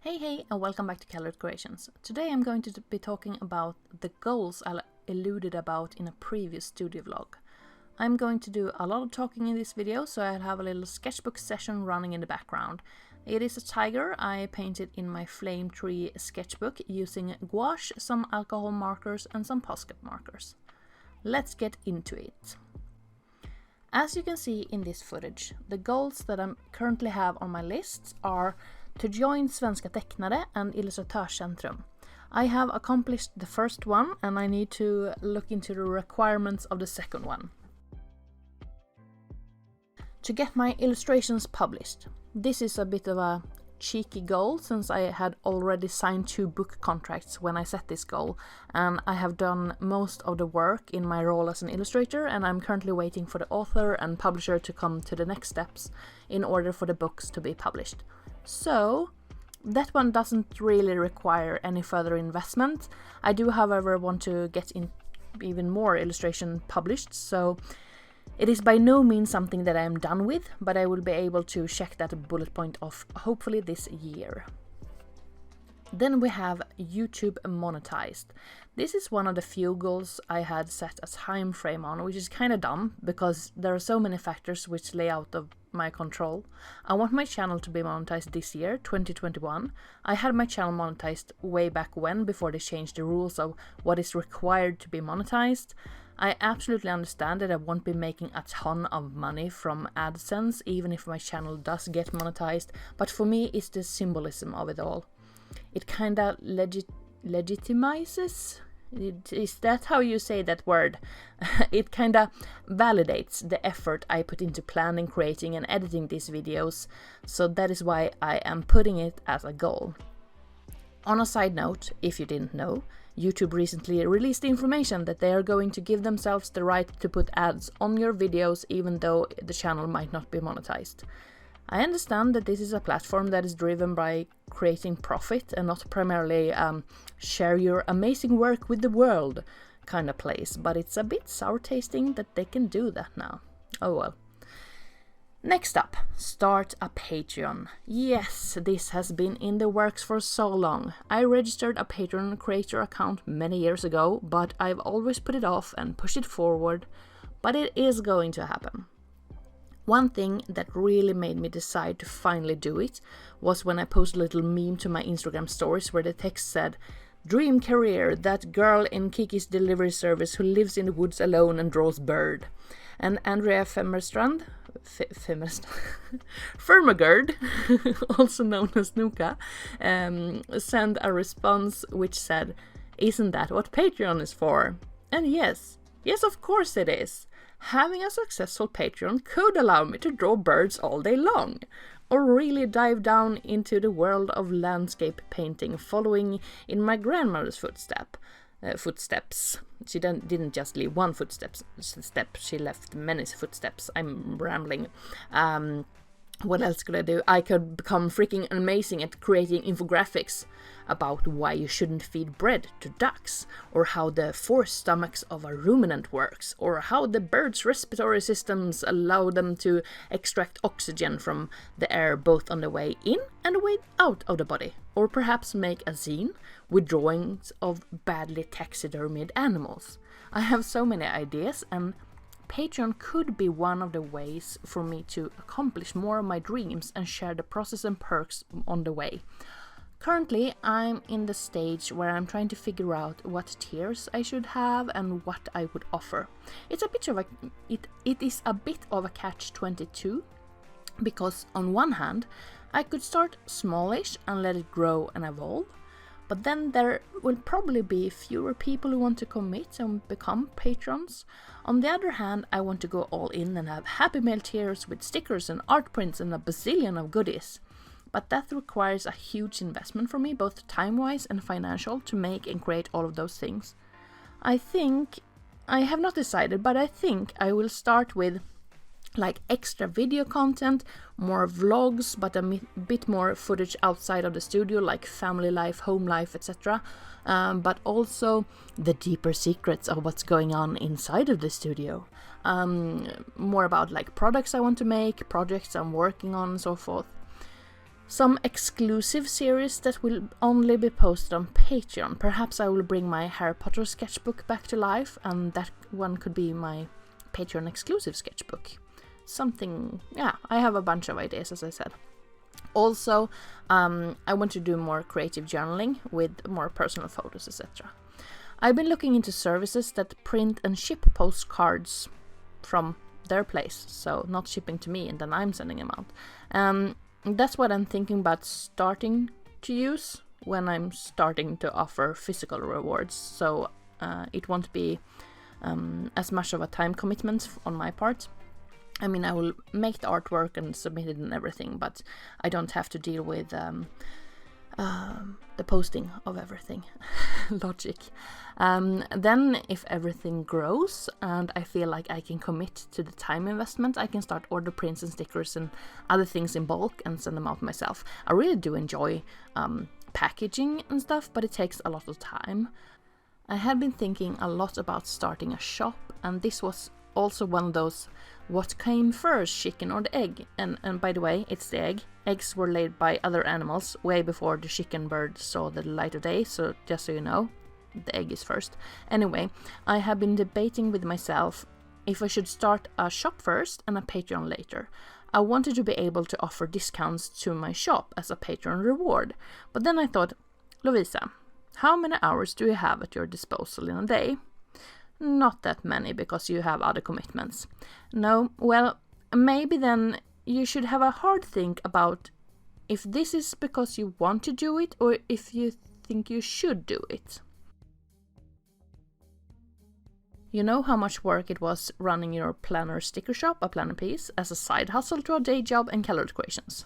Hey and welcome back to Kallerhult Creations. Today I'm going to be talking about the goals I alluded about in a previous studio vlog. I'm going to do a lot of talking in this video, so I'll have a little sketchbook session running in the background. It is a tiger I painted in my flame tree sketchbook using gouache, some alcohol markers and some Posca markers. Let's get into it. As you can see in this footage, the goals that I currently have on my list are to join Svenska Tecknare and Illustratorcentrum. I have accomplished the first one and I need to look into the requirements of the second one. To get my illustrations published. This is a bit of a cheeky goal since I had already signed 2 book contracts when I set this goal, and I have done most of the work in my role as an illustrator, and I'm currently waiting for the author and publisher to come to the next steps in order for the books to be published. So that one doesn't really require any further investment. I do, however, want to get in even more illustration published, so it is by no means something that I am done with, but I will be able to check that bullet point off hopefully this year. Then we have YouTube monetized. This is one of the few goals I had set a time frame on, which is kind of dumb because there are so many factors which lay out of my control. I want my channel to be monetized this year, 2021. I had my channel monetized way back when, before they changed the rules of what is required to be monetized. I absolutely understand that I won't be making a ton of money from AdSense, even if my channel does get monetized, but for me it's the symbolism of it all. It kinda legitimizes? Is that how you say that word? It kinda validates the effort I put into planning, creating and editing these videos, so that is why I am putting it as a goal. On a side note, if you didn't know, YouTube recently released the information that they are going to give themselves the right to put ads on your videos even though the channel might not be monetized. I understand that this is a platform that is driven by creating profit and not primarily share your amazing work with the world kind of place, but it's a bit sour tasting that they can do that now. Oh well. Next up, start a Patreon. Yes, this has been in the works for so long. I registered a Patreon creator account many years ago, but I've always put it off and pushed it forward, but it is going to happen. One thing that really made me decide to finally do it was when I posted a little meme to my Instagram stories where the text said, "Dream career, that girl in Kiki's delivery service who lives in the woods alone and draws bird." And Andrea Fermergard, also known as Nuka, sent a response which said, "Isn't that what Patreon is for?" And yes, of course it is. Having a successful Patreon could allow me to draw birds all day long, or really dive down into the world of landscape painting, following in my grandmother's footsteps. She didn't just leave one step, she left many footsteps. I'm rambling. What else could I do? I could become freaking amazing at creating infographics about why you shouldn't feed bread to ducks, or how the 4 stomachs of a ruminant works, or how the bird's respiratory systems allow them to extract oxygen from the air both on the way in and the way out of the body, or perhaps make a zine with drawings of badly taxidermied animals. I have so many ideas, and Patreon could be one of the ways for me to accomplish more of my dreams and share the process and perks on the way. Currently, I'm in the stage where I'm trying to figure out what tiers I should have and what I would offer. It is a bit of a catch-22, because on one hand, I could start smallish and let it grow and evolve, but then there will probably be fewer people who want to commit and become patrons. On the other hand, I want to go all in and have Happy Mail tiers with stickers and art prints and a bazillion of goodies. But that requires a huge investment from me, both time-wise and financial, to make and create all of those things. I have not decided, but I think I will start with like extra video content, more vlogs, but a bit more footage outside of the studio, like family life, home life, etc. But also the deeper secrets of what's going on inside of the studio. More about like products I want to make, projects I'm working on, and so forth. some exclusive series that will only be posted on Patreon. Perhaps I will bring my Harry Potter sketchbook back to life, and that one could be my Patreon exclusive sketchbook. Something, yeah, I have a bunch of ideas, as I said. Also, I want to do more creative journaling with more personal photos, etc. I've been looking into services that print and ship postcards from their place, so not shipping to me and then I'm sending them out. That's what I'm thinking about starting to use when I'm starting to offer physical rewards, so it won't be as much of a time commitment on my part. I mean, I will make the artwork and submit it and everything, but I don't have to deal with the posting of everything. Logic. Then if everything grows and I feel like I can commit to the time investment, I can start order prints and stickers and other things in bulk and send them out myself. I really do enjoy packaging and stuff, but it takes a lot of time. I had been thinking a lot about starting a shop, and this was also one of those what came first, chicken or the egg? And by the way, it's the egg. Eggs were laid by other animals way before the chicken bird saw the light of day, so just so you know, the egg is first. Anyway, I have been debating with myself if I should start a shop first and a Patreon later. I wanted to be able to offer discounts to my shop as a Patreon reward, but then I thought, Lovisa, how many hours do you have at your disposal in a day? Not that many, because you have other commitments. No, well, maybe then you should have a hard think about if this is because you want to do it or if you think you should do it. You know how much work it was running your planner sticker shop, a planner piece, as a side hustle to a day job and colored creations.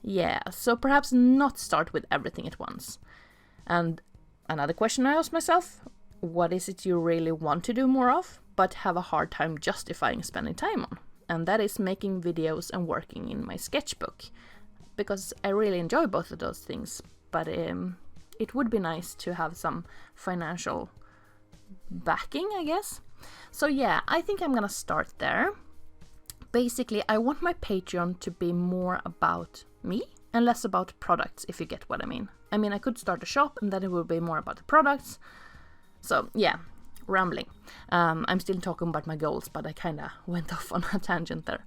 Yeah, so perhaps not start with everything at once. And another question I asked myself, what is it you really want to do more of, but have a hard time justifying spending time on? And that is making videos and working in my sketchbook. Because I really enjoy both of those things, but it would be nice to have some financial backing, I guess. So yeah, I think I'm gonna start there. Basically, I want my Patreon to be more about me and less about products, if you get what I mean. I mean, I could start a shop and then it would be more about the products. So yeah, rambling. I'm still talking about my goals, but I kind of went off on a tangent there.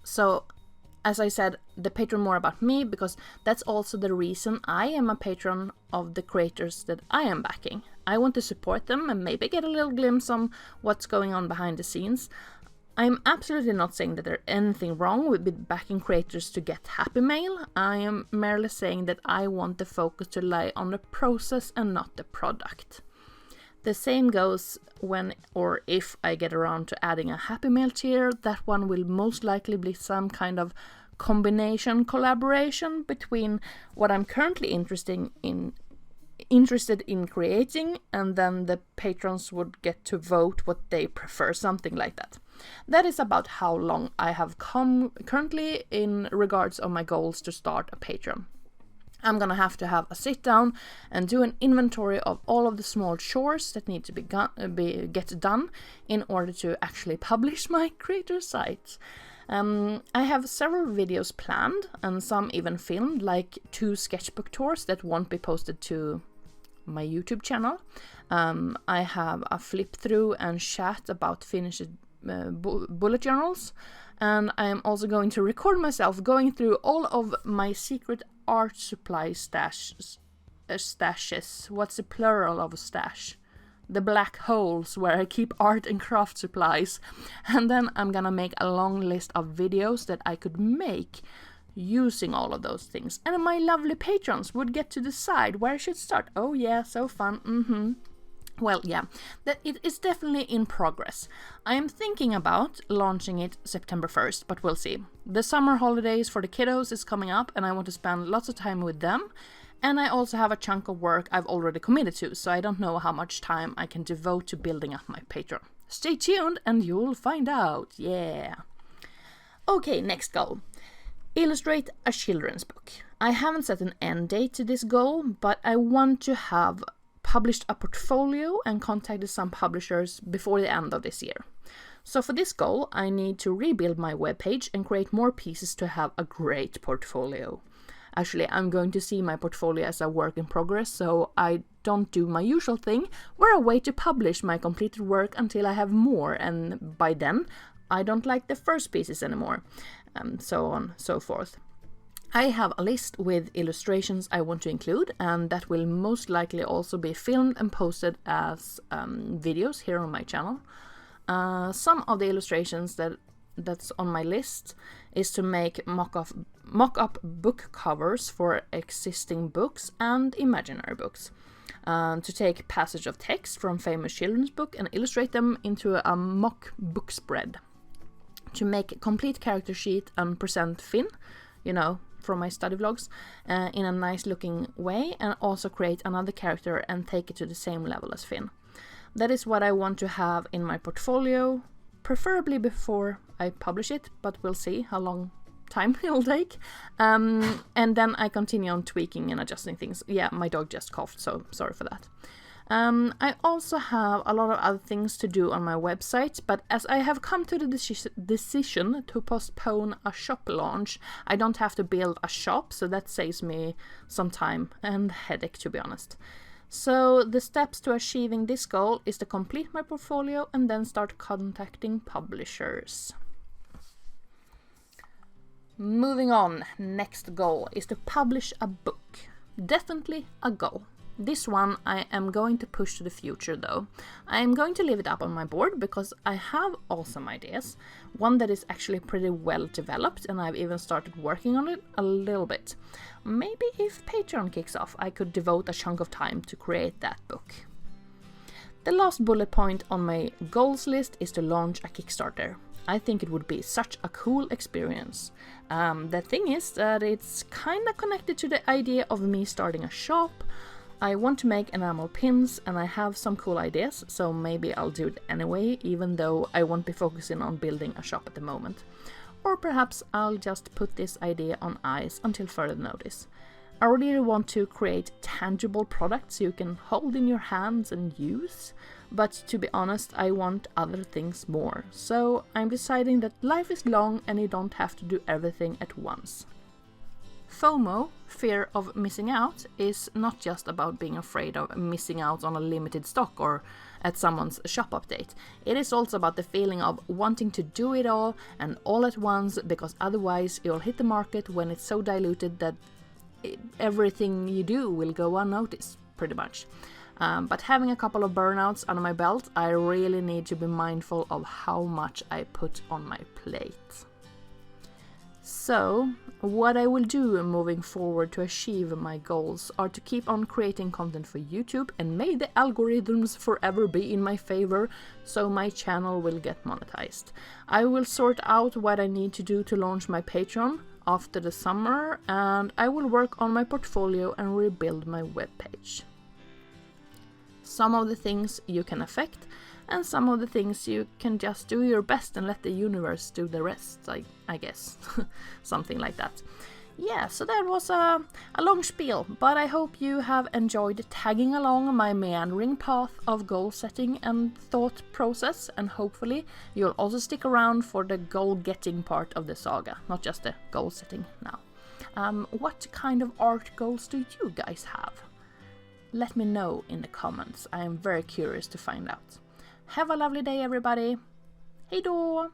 So as I said, the Patreon more about me, because that's also the reason I am a patron of the creators that I am backing. I want to support them and maybe get a little glimpse on what's going on behind the scenes. I'm absolutely not saying that there's anything wrong with backing creators to get happy mail. I am merely saying that I want the focus to lie on the process and not the product. The same goes when or if I get around to adding a happy mail tier. That one will most likely be some kind of collaboration between what I'm currently interested in creating, and then the patrons would get to vote what they prefer, something like that. That is about how long I have come currently in regards of my goals to start a Patreon. I'm gonna have to have a sit down and do an inventory of all of the small chores that need to get done in order to actually publish my creator site. I have several videos planned and some even filmed, like 2 sketchbook tours that won't be posted to my YouTube channel. I have a flip through and chat about finished bullet journals, and I am also going to record myself going through all of my secret art supply stashes. What's the plural of a stash? The black holes where I keep art and craft supplies. And then I'm gonna make a long list of videos that I could make using all of those things. And my lovely patrons would get to decide where I should start. Oh yeah, so fun. Well, yeah, that it is definitely in progress. I am thinking about launching it September 1st, but we'll see. The summer holidays for the kiddos is coming up and I want to spend lots of time with them. And I also have a chunk of work I've already committed to, so I don't know how much time I can devote to building up my Patreon. Stay tuned and you'll find out, yeah. Okay, next goal. Illustrate a children's book. I haven't set an end date to this goal, but I want to have published a portfolio and contacted some publishers before the end of this year. So for this goal, I need to rebuild my webpage and create more pieces to have a great portfolio. Actually, I'm going to see my portfolio as a work in progress, so I don't do my usual thing, where I wait to publish my completed work until I have more, and by then, I don't like the first pieces anymore, so on, so forth. I have a list with illustrations I want to include, and that will most likely also be filmed and posted as videos here on my channel. Some of the illustrations that's on my list is to make mock-up book covers for existing books and imaginary books. To take passage of text from famous children's book and illustrate them into a mock book spread. To make a complete character sheet and present Finn, from my study vlogs, in a nice looking way, and also create another character and take it to the same level as Finn. That is what I want to have in my portfolio, preferably before I publish it, but we'll see how long time it'll take. And then I continue on tweaking and adjusting things. Yeah, my dog just coughed, so sorry for that. I also have a lot of other things to do on my website, but as I have come to the decision to postpone a shop launch, I don't have to build a shop, so that saves me some time and headache, to be honest. So the steps to achieving this goal is to complete my portfolio and then start contacting publishers. Moving on, next goal is to publish a book. Definitely a goal. This one I am going to push to the future though. I am going to leave it up on my board because I have awesome ideas. One that is actually pretty well developed, and I've even started working on it a little bit. Maybe if Patreon kicks off, I could devote a chunk of time to create that book. The last bullet point on my goals list is to launch a Kickstarter. I think it would be such a cool experience. The thing is that it's kinda connected to the idea of me starting a shop. I want to make enamel pins and I have some cool ideas, so maybe I'll do it anyway, even though I won't be focusing on building a shop at the moment. Or perhaps I'll just put this idea on ice until further notice. I really want to create tangible products you can hold in your hands and use, but to be honest, I want other things more. So I'm deciding that life is long and you don't have to do everything at once. FOMO, fear of missing out, is not just about being afraid of missing out on a limited stock or at someone's shop update. It is also about the feeling of wanting to do it all and all at once, because otherwise you'll hit the market when it's so diluted that everything you do will go unnoticed, pretty much. But having a couple of burnouts under my belt, I really need to be mindful of how much I put on my plate. So, what I will do moving forward to achieve my goals are to keep on creating content for YouTube, and may the algorithms forever be in my favor, so my channel will get monetized. I will sort out what I need to do to launch my Patreon after the summer, and I will work on my portfolio and rebuild my webpage. Some of the things you can affect, and some of the things you can just do your best and let the universe do the rest, I guess. Something like that. Yeah, so that was a long spiel, but I hope you have enjoyed tagging along my meandering path of goal setting and thought process, and hopefully you'll also stick around for the goal-getting part of the saga, not just the goal setting now. What kind of art goals do you guys have? Let me know in the comments. I am very curious to find out. Have a lovely day, everybody. Hej då!